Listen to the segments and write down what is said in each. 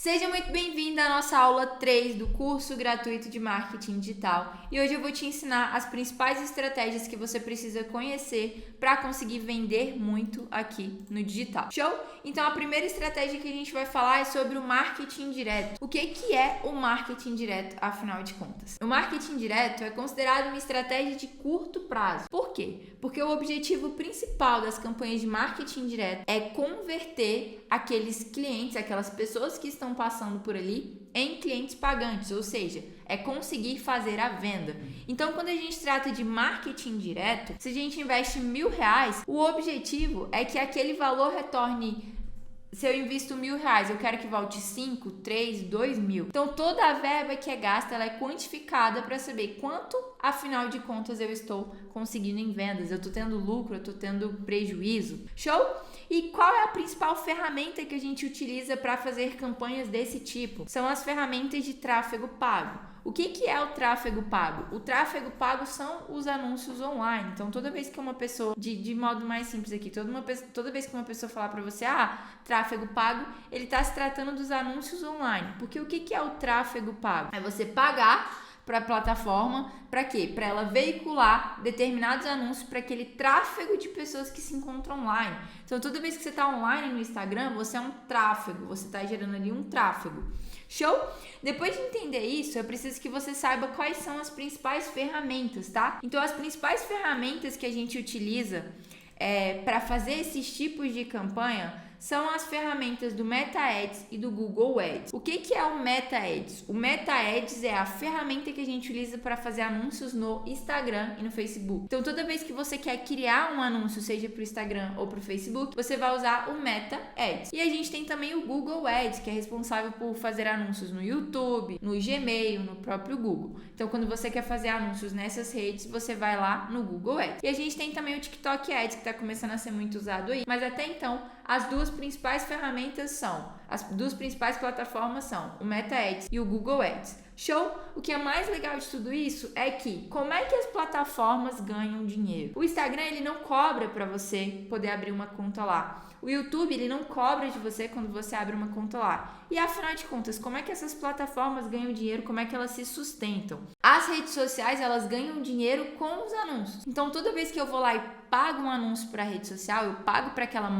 Seja muito bem-vindo à nossa aula 3 do curso gratuito de marketing digital. E hoje eu vou te ensinar as principais estratégias que você precisa conhecer para conseguir vender muito aqui no digital. Show? Então a primeira estratégia que a gente vai falar é sobre o marketing direto. O que é o marketing direto, afinal de contas? O marketing direto é considerado uma estratégia de curto prazo. Por quê? Porque o objetivo principal das campanhas de marketing direto é converter aqueles clientes, aquelas pessoas que estão passando por ali, em clientes pagantes, ou seja, é conseguir fazer a venda. Então, quando a gente trata de marketing direto, se a gente investe R$1.000, o objetivo é que aquele valor retorne. Se eu invisto R$1.000, eu quero que volte 5, 3, 2.000. Então, toda a verba que é gasta, ela é quantificada para saber quanto, afinal de contas, eu estou conseguindo em vendas. Eu estou tendo lucro, eu estou tendo prejuízo. Show? E qual é a principal ferramenta que a gente utiliza para fazer campanhas desse tipo? São as ferramentas de tráfego pago. O que é o tráfego pago? O tráfego pago são os anúncios online. Então, toda vez que uma pessoa, de modo mais simples aqui, toda vez que uma pessoa falar para você, tráfego pago, ele está se tratando dos anúncios online. Porque o que é o tráfego pago? É você pagar para a plataforma, para quê? Para ela veicular determinados anúncios para aquele tráfego de pessoas que se encontram online. Então, toda vez que você está online no Instagram, você é um tráfego, você está gerando ali um tráfego. Show? Depois de entender isso, eu preciso que você saiba quais são as principais ferramentas, tá? Então, as principais ferramentas que a gente utiliza para fazer esses tipos de campanha são as ferramentas do Meta Ads e do Google Ads. O que é o Meta Ads? O Meta Ads é a ferramenta que a gente utiliza para fazer anúncios no Instagram e no Facebook. Então, toda vez que você quer criar um anúncio, seja para o Instagram ou para o Facebook, você vai usar o Meta Ads. E a gente tem também o Google Ads, que é responsável por fazer anúncios no YouTube, no Gmail, no próprio Google. Então, quando você quer fazer anúncios nessas redes, você vai lá no Google Ads. E a gente tem também o TikTok Ads, que está começando a ser muito usado aí. Mas até então, as duas principais ferramentas são, as duas principais plataformas são o Meta Ads e o Google Ads. Show? O que é mais legal de tudo isso é que, como é que as plataformas ganham dinheiro? O Instagram, ele não cobra para você poder abrir uma conta lá. O YouTube, ele não cobra de você quando você abre uma conta lá. E afinal de contas, como é que essas plataformas ganham dinheiro? Como é que elas se sustentam? As redes sociais, elas ganham dinheiro com os anúncios. Então, toda vez que eu vou lá e pago um anúncio para a rede social, eu pago para que ela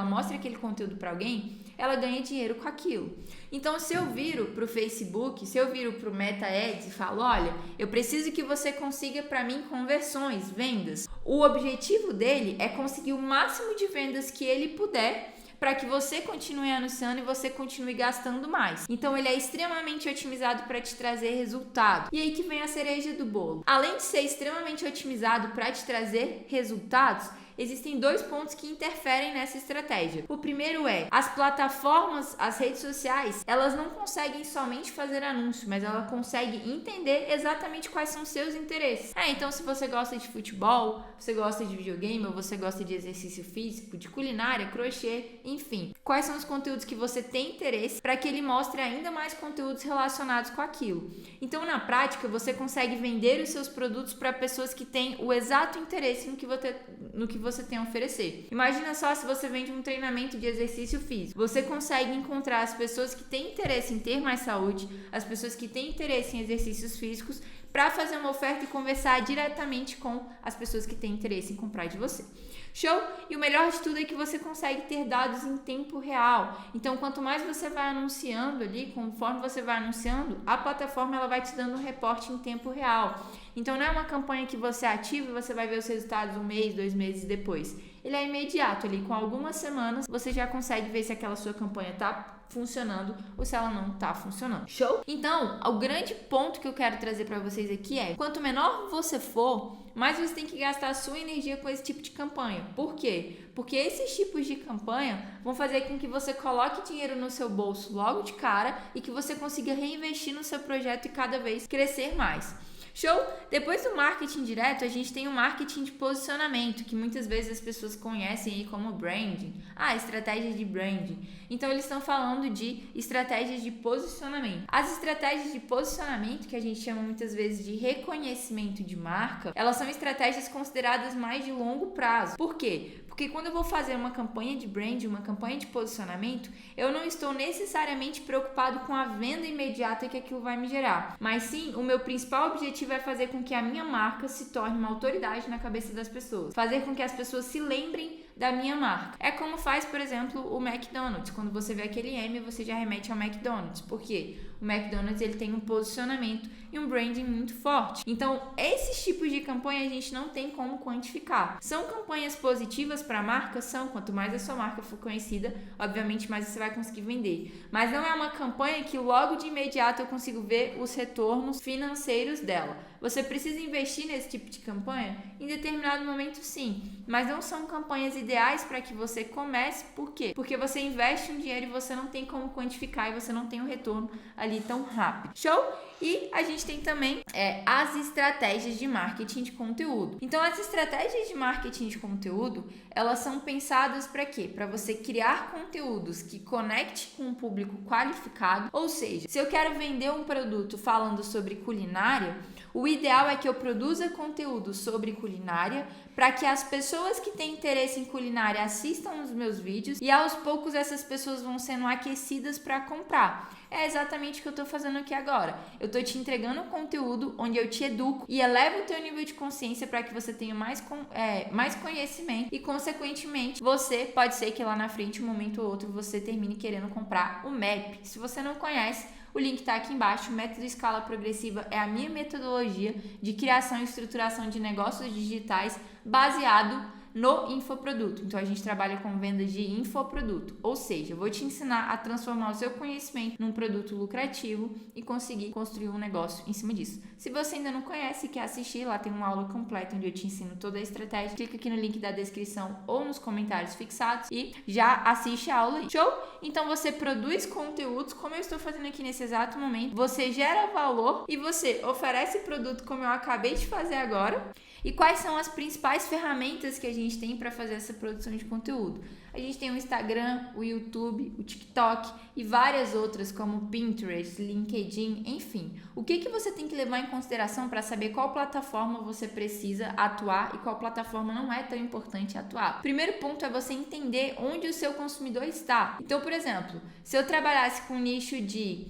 mostre aquele conteúdo para alguém, ela ganha dinheiro com aquilo. Então, se eu viro para o Facebook, se eu viro para o Meta Ads e falo, olha, eu preciso que você consiga para mim conversões, vendas. O objetivo dele é conseguir o máximo de vendas que ele puder para que você continue anunciando e você continue gastando mais. Então, ele é extremamente otimizado para te trazer resultado. E aí que vem a cereja do bolo. Além de ser extremamente otimizado para te trazer resultados, existem dois pontos que interferem nessa estratégia. O primeiro é, as plataformas, as redes sociais, elas não conseguem somente fazer anúncio, mas ela consegue entender exatamente quais são seus interesses. Então se você gosta de futebol, você gosta de videogame, ou você gosta de exercício físico, de culinária, crochê, enfim. Quais são os conteúdos que você tem interesse para que ele mostre ainda mais conteúdos relacionados com aquilo. Então, na prática, você consegue vender os seus produtos para pessoas que têm o exato interesse no que você tem a oferecer. Imagina só se você vende um treinamento de exercício físico. Você consegue encontrar as pessoas que têm interesse em ter mais saúde, as pessoas que têm interesse em exercícios físicos, para fazer uma oferta e conversar diretamente com as pessoas que têm interesse em comprar de você. Show? E o melhor de tudo é que você consegue ter dados em tempo real. Então, quanto mais você vai anunciando ali, conforme você vai anunciando, a plataforma ela vai te dando um reporte em tempo real. Então, não é uma campanha que você ativa e você vai ver os resultados 1 mês, 2 meses depois. Ele é imediato ali, com algumas semanas, você já consegue ver se aquela sua campanha está funcionando ou se ela não tá funcionando. Show? Então, o grande ponto que eu quero trazer para vocês aqui é, quanto menor você for, mais você tem que gastar a sua energia com esse tipo de campanha. Por quê? Porque esses tipos de campanha vão fazer com que você coloque dinheiro no seu bolso logo de cara e que você consiga reinvestir no seu projeto e cada vez crescer mais. Show? Depois do marketing direto, a gente tem o marketing de posicionamento, que muitas vezes as pessoas conhecem aí como branding. Estratégia de branding. Então, eles estão falando de estratégias de posicionamento. As estratégias de posicionamento, que a gente chama muitas vezes de reconhecimento de marca, elas são estratégias consideradas mais de longo prazo. Por quê? Porque quando eu vou fazer uma campanha de branding, uma campanha de posicionamento, eu não estou necessariamente preocupado com a venda imediata que aquilo vai me gerar. Mas sim, o meu principal objetivo é fazer com que a minha marca se torne uma autoridade na cabeça das pessoas. Fazer com que as pessoas se lembrem da minha marca. É como faz, por exemplo, o McDonald's. Quando você vê aquele M, você já remete ao McDonald's. Por quê? O McDonald's ele tem um posicionamento e um branding muito forte. Então, esses tipos de campanha a gente não tem como quantificar. São campanhas positivas para a marca? São. Quanto mais a sua marca for conhecida, obviamente mais você vai conseguir vender. Mas não é uma campanha que logo de imediato eu consigo ver os retornos financeiros dela. Você precisa investir nesse tipo de campanha? Em determinado momento, sim. Mas não são campanhas ideais para que você comece. Por quê? Porque você investe um dinheiro e você não tem como quantificar e você não tem um retorno ali tão rápido. Show? E a gente tem também as estratégias de marketing de conteúdo. Então, as estratégias de marketing de conteúdo, elas são pensadas para quê? Para você criar conteúdos que conecte com um público qualificado. Ou seja, se eu quero vender um produto falando sobre culinária, o ideal é que eu produza conteúdo sobre culinária para que as pessoas que têm interesse em culinária assistam os meus vídeos e aos poucos essas pessoas vão sendo aquecidas para comprar. É exatamente o que eu estou fazendo aqui agora. Eu estou te entregando um conteúdo onde eu te educo e elevo o teu nível de consciência para que você tenha mais conhecimento e, consequentemente, você pode ser que lá na frente, um momento ou outro, você termine querendo comprar o MAP. Se você não conhece, o link está aqui embaixo. O método escala progressiva é a minha metodologia de criação e estruturação de negócios digitais baseado no infoproduto. Então, a gente trabalha com venda de infoproduto, ou seja, eu vou te ensinar a transformar o seu conhecimento num produto lucrativo e conseguir construir um negócio em cima disso. Se você ainda não conhece e quer assistir, lá tem uma aula completa onde eu te ensino toda a estratégia. Clica aqui no link da descrição ou nos comentários fixados e já assiste a aula aí. Show? Então, você produz conteúdos, como eu estou fazendo aqui nesse exato momento, você gera valor e você oferece produto como eu acabei de fazer agora. E quais são as principais ferramentas que a gente tem para fazer essa produção de conteúdo? A gente tem o Instagram, o YouTube, o TikTok e várias outras como Pinterest, LinkedIn, enfim. O que você tem que levar em consideração para saber qual plataforma você precisa atuar e qual plataforma não é tão importante atuar? O primeiro ponto é você entender onde o seu consumidor está. Então, por exemplo, se eu trabalhasse com um nicho de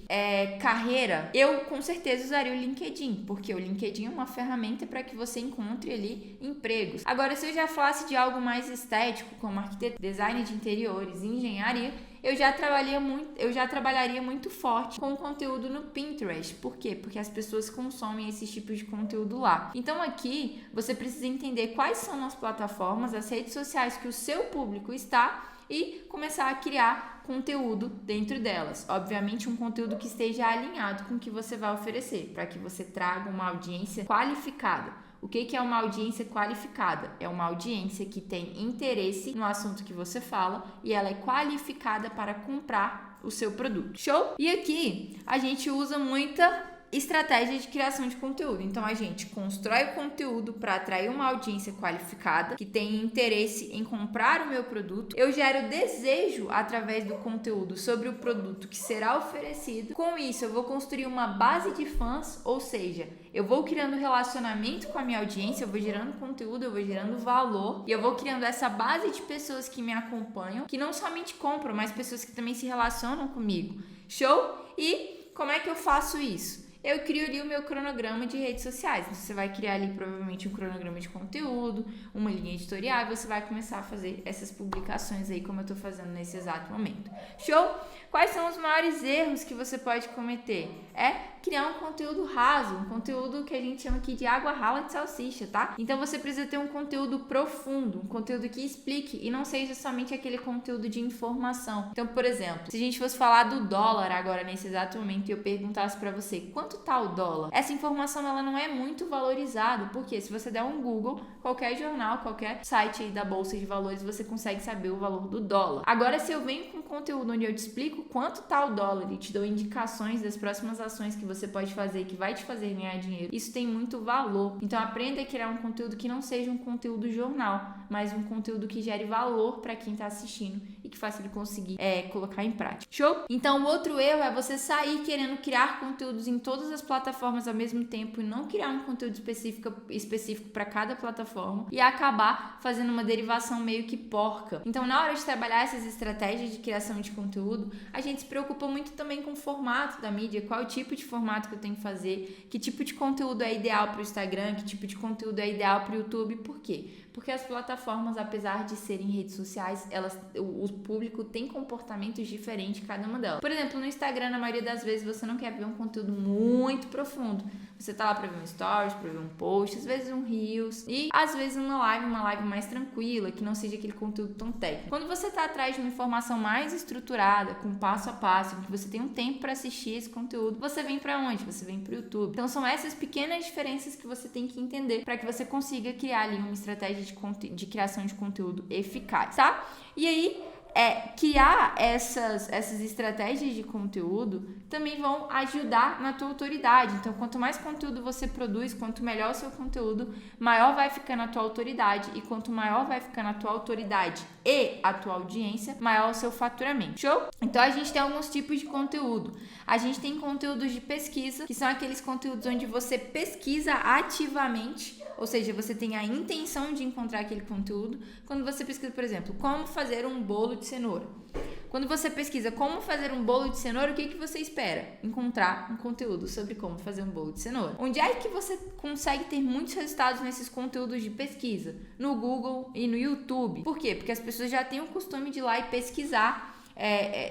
carreira, eu com certeza usaria o LinkedIn, porque o LinkedIn é uma ferramenta para que você encontre ali empregos. Agora, se eu já falasse de algo mais estético, como arquitetura, design de interiores, engenharia, eu já trabalharia muito forte com conteúdo no Pinterest. Por quê? Porque as pessoas consomem esse tipo de conteúdo lá. Então aqui você precisa entender quais são as plataformas, as redes sociais que o seu público está e começar a criar conteúdo dentro delas. Obviamente um conteúdo que esteja alinhado com o que você vai oferecer, para que você traga uma audiência qualificada. O que é uma audiência qualificada? É uma audiência que tem interesse no assunto que você fala e ela é qualificada para comprar o seu produto. Show? E aqui a gente usa muita estratégia de criação de conteúdo. Então a gente constrói o conteúdo para atrair uma audiência qualificada que tem interesse em comprar o meu produto. Eu gero desejo através do conteúdo sobre o produto que será oferecido. Com isso eu vou construir uma base de fãs, ou seja, eu vou criando relacionamento com a minha audiência, eu vou gerando conteúdo, eu vou gerando valor e eu vou criando essa base de pessoas que me acompanham, que não somente compram, mas pessoas que também se relacionam comigo. Show? E como é que eu faço isso? Eu crio ali o meu cronograma de redes sociais. Você vai criar ali provavelmente um cronograma de conteúdo, uma linha editorial e você vai começar a fazer essas publicações aí como eu tô fazendo nesse exato momento. Show? Quais são os maiores erros que você pode cometer? É criar um conteúdo raso, um conteúdo que a gente chama aqui de água rala de salsicha, tá? Então você precisa ter um conteúdo profundo, um conteúdo que explique e não seja somente aquele conteúdo de informação. Então, por exemplo, se a gente fosse falar do dólar agora nesse exato momento e eu perguntasse para você quanto quanto tá o dólar? Essa informação ela não é muito valorizada, porque se você der um Google, qualquer jornal, qualquer site aí da Bolsa de Valores, você consegue saber o valor do dólar. Agora, se eu venho com conteúdo onde eu te explico quanto tá o dólar e te dou indicações das próximas ações que você pode fazer, que vai te fazer ganhar dinheiro, isso tem muito valor. Então, aprenda a criar um conteúdo que não seja um conteúdo jornal, mas um conteúdo que gere valor para quem tá assistindo e que faça ele conseguir colocar em prática. Show? Então, o outro erro é você sair querendo criar conteúdos em todas as plataformas ao mesmo tempo e não criar um conteúdo específico para cada plataforma e acabar fazendo uma derivação meio que porca. Então, na hora de trabalhar essas estratégias de criação de conteúdo, a gente se preocupa muito também com o formato da mídia, qual tipo de formato que eu tenho que fazer, que tipo de conteúdo é ideal para o Instagram, que tipo de conteúdo é ideal para o YouTube, por quê? Porque as plataformas, apesar de serem redes sociais, o público tem comportamentos diferentes cada uma delas. Por exemplo, no Instagram, na maioria das vezes, você não quer ver um conteúdo muito profundo. Você tá lá pra ver um stories, pra ver um post, às vezes um reels e às vezes uma live mais tranquila, que não seja aquele conteúdo tão técnico. Quando você tá atrás de uma informação mais estruturada, com passo a passo, que você tem um tempo para assistir esse conteúdo, você vem pra onde? Você vem pro YouTube. Então são essas pequenas diferenças que você tem que entender para que você consiga criar ali uma estratégia de criação de conteúdo eficaz, tá? E aí, criar essas estratégias de conteúdo também vão ajudar na tua autoridade. Então, quanto mais conteúdo você produz, quanto melhor o seu conteúdo, maior vai ficando a tua autoridade. E quanto maior vai ficando a tua autoridade e a tua audiência, maior o seu faturamento. Show? Então, a gente tem alguns tipos de conteúdo. A gente tem conteúdos de pesquisa, que são aqueles conteúdos onde você pesquisa ativamente, ou seja, você tem a intenção de encontrar aquele conteúdo. Quando você pesquisa, por exemplo, como fazer um bolo de cenoura. Quando você pesquisa como fazer um bolo de cenoura, o que você espera? Encontrar um conteúdo sobre como fazer um bolo de cenoura. Onde é que você consegue ter muitos resultados nesses conteúdos de pesquisa? No Google e no YouTube. Por quê? Porque as pessoas já têm o costume de ir lá e pesquisar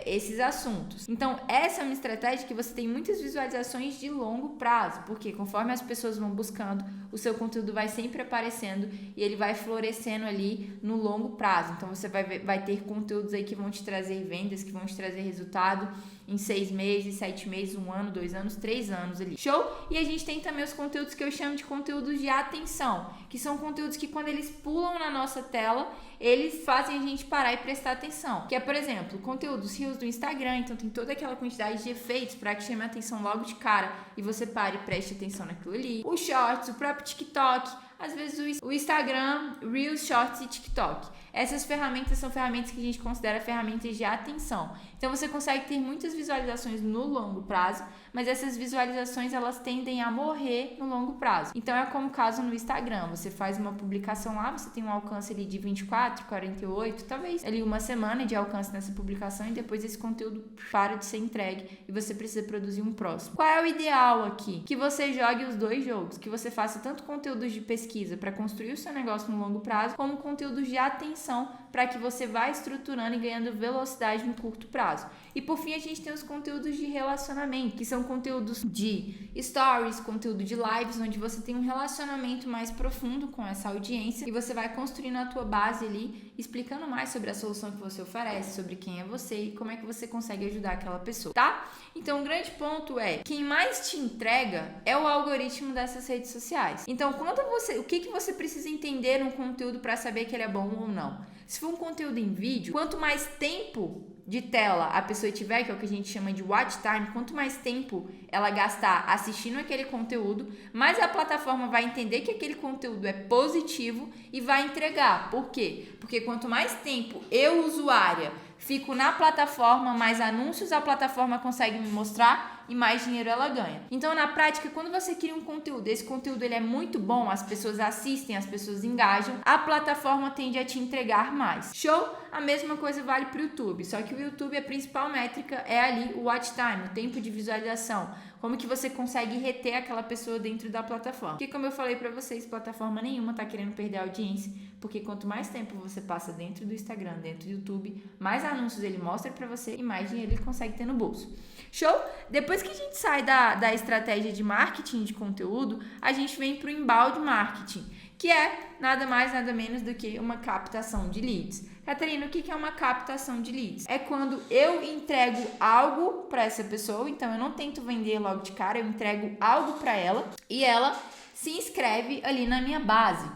esses assuntos. Então, essa é uma estratégia que você tem muitas visualizações de longo prazo, porque conforme as pessoas vão buscando, o seu conteúdo vai sempre aparecendo e ele vai florescendo ali no longo prazo. Então, você vai ter conteúdos aí que vão te trazer vendas, que vão te trazer resultado em 6 meses, 7 meses, 1 ano, 2 anos, 3 anos ali. Show? E a gente tem também os conteúdos que eu chamo de conteúdos de atenção, que são conteúdos que quando eles pulam na nossa tela, eles fazem a gente parar e prestar atenção. Que é, por exemplo, conteúdos reels do Instagram, então tem toda aquela quantidade de efeitos para que chame a atenção logo de cara e você pare e preste atenção naquilo ali. Os shorts, o próprio TikTok, às vezes o Instagram, Reels, Shorts e TikTok. Essas ferramentas são ferramentas que a gente considera ferramentas de atenção. Então você consegue ter muitas visualizações no longo prazo, mas essas visualizações elas tendem a morrer no longo prazo. Então é como o caso no Instagram, você faz uma publicação lá, você tem um alcance ali de 24, 48, talvez ali uma semana de alcance nessa publicação e depois esse conteúdo para de ser entregue e você precisa produzir um próximo. Qual é o ideal aqui? Que você jogue os dois jogos, que você faça tanto conteúdos de pesquisa para construir o seu negócio no longo prazo, como conteúdos de atenção para que você vá estruturando e ganhando velocidade no curto prazo. E por fim a gente tem os conteúdos de relacionamento, que são conteúdos de stories, conteúdo de lives, onde você tem um relacionamento mais profundo com essa audiência e você vai construindo a tua base ali, explicando mais sobre a solução que você oferece, sobre quem é você e como é que você consegue ajudar aquela pessoa, tá? Então o grande ponto é, quem mais te entrega é o algoritmo dessas redes sociais. Então o que você precisa entender no conteúdo para saber que ele é bom ou não? Se for um conteúdo em vídeo, quanto mais tempo de tela a pessoa tiver, que é o que a gente chama de watch time, quanto mais tempo ela gastar assistindo aquele conteúdo, mais a plataforma vai entender que aquele conteúdo é positivo e vai entregar. Por quê? Porque quanto mais tempo eu, usuária, fico na plataforma, mais anúncios a plataforma consegue me mostrar e mais dinheiro ela ganha. Então, na prática, quando você cria um conteúdo, esse conteúdo ele é muito bom, as pessoas assistem, as pessoas engajam, a plataforma tende a te entregar mais. Show? A mesma coisa vale para o YouTube, só que o YouTube, a principal métrica é ali o watch time, o tempo de visualização. Como que você consegue reter aquela pessoa dentro da plataforma. Porque como eu falei pra vocês, plataforma nenhuma tá querendo perder a audiência, porque quanto mais tempo você passa dentro do Instagram, dentro do YouTube, mais anúncios ele mostra pra você e mais dinheiro ele consegue ter no bolso. Show? Depois que a gente sai da estratégia de marketing de conteúdo, a gente vem pro inbound marketing, que é nada mais, nada menos do que uma captação de leads. Catarina, o que é uma captação de leads? É quando eu entrego algo para essa pessoa, então eu não tento vender logo de cara, eu entrego algo para ela e ela se inscreve ali na minha base.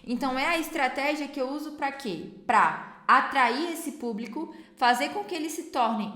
Então, é a estratégia que eu uso para quê? Para atrair esse público, fazer com que eles se tornem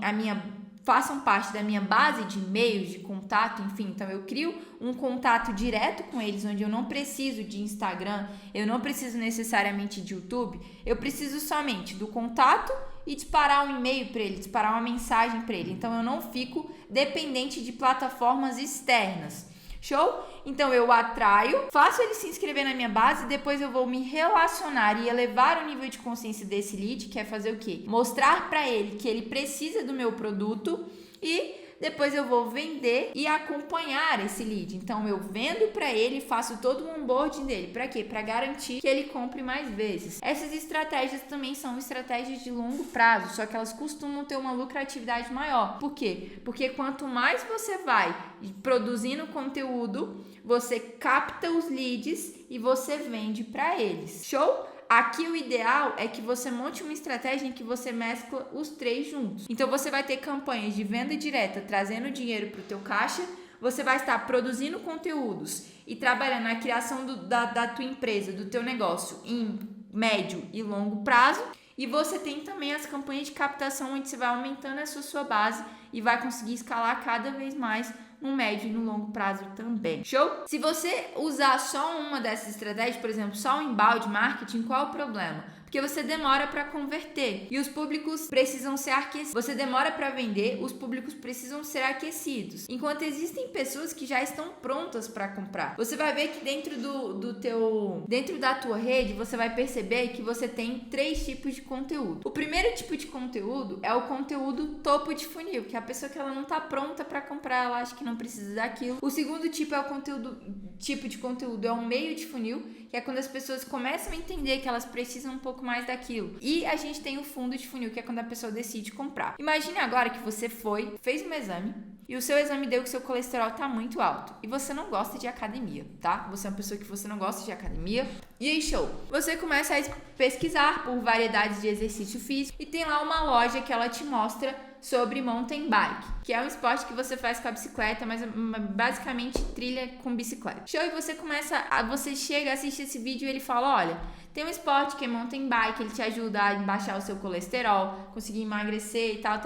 façam parte da minha base de e-mails, de contato, enfim. Então, eu crio um contato direto com eles, onde eu não preciso de Instagram, eu não preciso necessariamente de YouTube, eu preciso somente do contato e disparar um e-mail para ele, disparar uma mensagem para ele. Então, eu não fico dependente de plataformas externas. Show? Então, eu atraio, faço ele se inscrever na minha base, depois eu vou me relacionar e elevar o nível de consciência desse lead, que é fazer o quê? Mostrar para ele que ele precisa do meu produto e depois eu vou vender e acompanhar esse lead. Então, eu vendo para ele, faço todo o onboarding dele. Para quê? Para garantir que ele compre mais vezes. Essas estratégias também são estratégias de longo prazo, só que elas costumam ter uma lucratividade maior. Por quê? Porque quanto mais você vai produzindo conteúdo, você capta os leads e você vende para eles. Show? Aqui o ideal é que você monte uma estratégia em que você mescla os três juntos. Então você vai ter campanhas de venda direta trazendo dinheiro para o teu caixa, você vai estar produzindo conteúdos e trabalhando na criação da tua empresa, do teu negócio em médio e longo prazo. E você tem também as campanhas de captação onde você vai aumentando essa sua base e vai conseguir escalar cada vez mais no médio e no longo prazo também. Show? Se você usar só uma dessas estratégias, por exemplo, só o inbound marketing, qual é o problema? Porque você demora para converter e os públicos precisam ser aquecidos. Você demora para vender, os públicos precisam ser aquecidos. Enquanto existem pessoas que já estão prontas para comprar. Você vai ver que dentro dentro da tua rede, você vai perceber que você tem 3 tipos de conteúdo. O primeiro tipo de conteúdo é o conteúdo topo de funil, que é a pessoa que ela não está pronta para comprar, ela acha que não precisa daquilo. O segundo tipo é o tipo de conteúdo é o meio de funil, que é quando as pessoas começam a entender que elas precisam um pouco mais daquilo. E a gente tem o fundo de funil, que é quando a pessoa decide comprar. Imagine agora que você fez um exame e o seu exame deu que seu colesterol tá muito alto e você não gosta de academia, tá? Você é uma pessoa que você não gosta de academia. E aí, show! Você começa a pesquisar por variedades de exercício físico e tem lá uma loja que ela te mostra sobre mountain bike, que é um esporte que você faz com a bicicleta, mas basicamente trilha com bicicleta. Show! E você chega, assiste esse vídeo e ele fala, olha, tem um esporte que é mountain bike, ele te ajuda a baixar o seu colesterol, conseguir emagrecer e tal.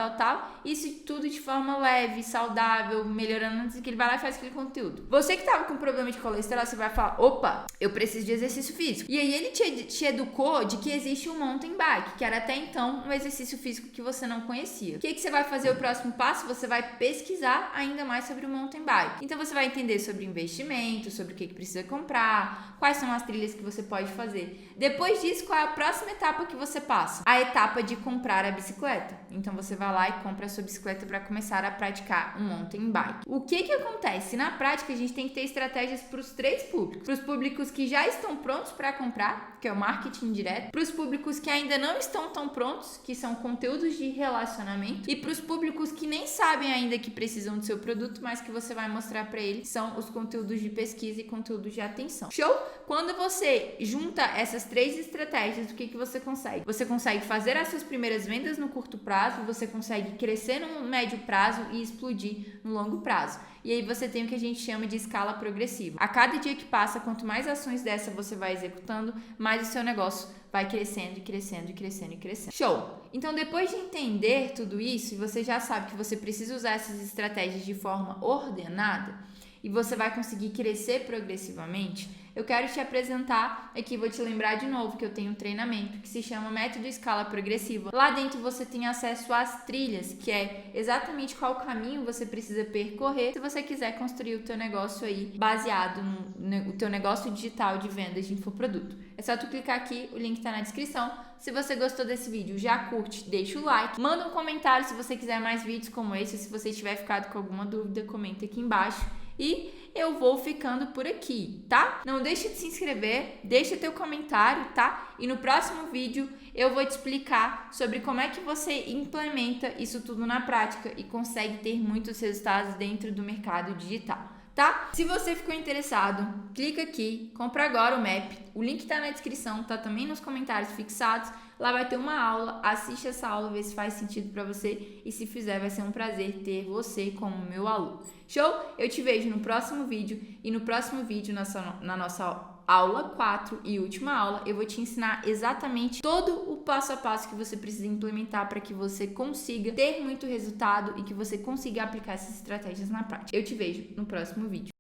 Isso tudo de forma leve, saudável, melhorando antes que ele vai lá e faz aquele conteúdo. Você que tava com problema de colesterol, você vai falar, opa, eu preciso de exercício físico. E aí ele te educou de que existe o mountain bike, que era até então um exercício físico que você não conhecia. O que você vai fazer o próximo passo? Você vai pesquisar ainda mais sobre o mountain bike. Então você vai entender sobre investimento, sobre o que precisa comprar, quais são as trilhas que você pode fazer. Depois disso, qual é a próxima etapa que você passa? A etapa de comprar a bicicleta. Então você vai lá e compra a sua bicicleta para começar a praticar um mountain bike. O que acontece? Na prática, a gente tem que ter estratégias para os 3 públicos. Para os públicos que já estão prontos para comprar, que é o marketing direto. Para os públicos que ainda não estão tão prontos, que são conteúdos de relacionamento. E para os públicos que nem sabem ainda que precisam do seu produto, mas que você vai mostrar para eles, são os conteúdos de pesquisa e conteúdos de atenção. Show? Quando você junta essas 3 estratégias, o que você consegue? Você consegue fazer as suas primeiras vendas no curto prazo, você consegue crescer no médio prazo e explodir no longo prazo. E aí você tem o que a gente chama de escala progressiva. A cada dia que passa, quanto mais ações dessa você vai executando, mais o seu negócio vai crescendo e crescendo e crescendo e crescendo. Show! Então, depois de entender tudo isso, e você já sabe que você precisa usar essas estratégias de forma ordenada, e você vai conseguir crescer progressivamente, eu quero te apresentar aqui, vou te lembrar de novo que eu tenho um treinamento que se chama Método Escala Progressiva. Lá dentro você tem acesso às trilhas, que é exatamente qual caminho você precisa percorrer se você quiser construir o teu negócio aí baseado no teu negócio digital de vendas de infoproduto. É só tu clicar aqui, o link tá na descrição. Se você gostou desse vídeo, já curte, deixa o like, manda um comentário se você quiser mais vídeos como esse, se você tiver ficado com alguma dúvida, comenta aqui embaixo. E eu vou ficando por aqui, tá? Não deixa de se inscrever, deixa teu comentário, tá? E no próximo vídeo eu vou te explicar sobre como é que você implementa isso tudo na prática e consegue ter muitos resultados dentro do mercado digital. tá? Se você ficou interessado, clica aqui, compra agora o Map. O link tá na descrição, tá também nos comentários fixados. Lá vai ter uma aula, assiste essa aula, vê se faz sentido pra você e se fizer vai ser um prazer ter você como meu aluno. Show? Eu te vejo no próximo vídeo e no próximo vídeo na nossa aula 4 e última aula, eu vou te ensinar exatamente todo o passo a passo que você precisa implementar para que você consiga ter muito resultado e que você consiga aplicar essas estratégias na prática. Eu te vejo no próximo vídeo.